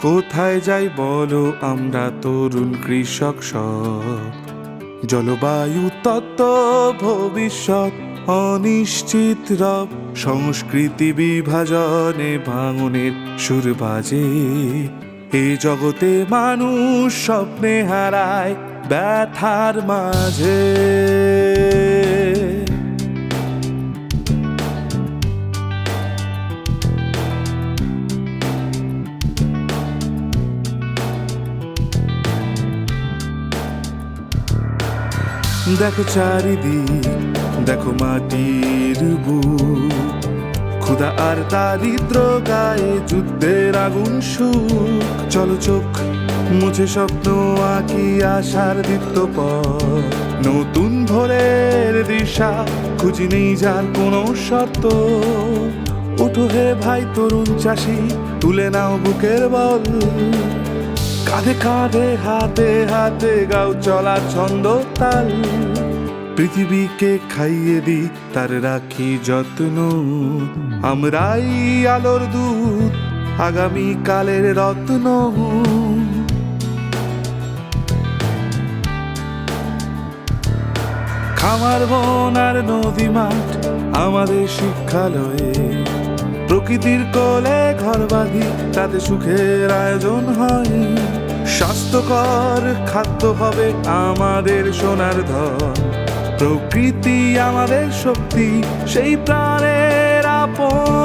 কোথায় যাই বলো আমরা তরুণ কৃষক সব? জলবায়ু তত্ত্ব, ভবিষ্যৎ অনিশ্চিত রব, সংস্কৃতি বিভাজনে ভাঙনের সুর বাজে। এ জগতে মানুষ স্বপ্নে হারায় ব্যথার মাঝে। দেখো চারিদিক, দেখো মাটির বুক, ক্ষুধা আর দারিদ্র গায়ে যুদ্ধের আগুন সুখ। চলো চোখ মুছে স্বপ্ন আঁকি আশার দীপ্ত পথ, নতুন ভোরের দিশা খুঁজি নেই যার কোনো শর্ত। উঠো হে ভাই তরুণ চাষি, তুলে নাও বুকের বল, কাঁধে কাঁধে হাতে হাতে গাও চলার ছন্দ তাল। পৃথিবীকে খাইয়ে দি তার রাখি যত্ন, আমরাই আলোর দূত, আগামী কালের রত্ন। খামার বন আর নদী মাঠ আমাদের শিক্ষালয়ে, প্রকৃতির কোলে ঘর বাঁধি তাতে সুখের আয়োজন হয়। স্বাস্থ্যকর খাদ্য হবে আমাদের সোনার ধন, প্রকৃতি আমাদের শক্তি, সেই প্রাণের আপন।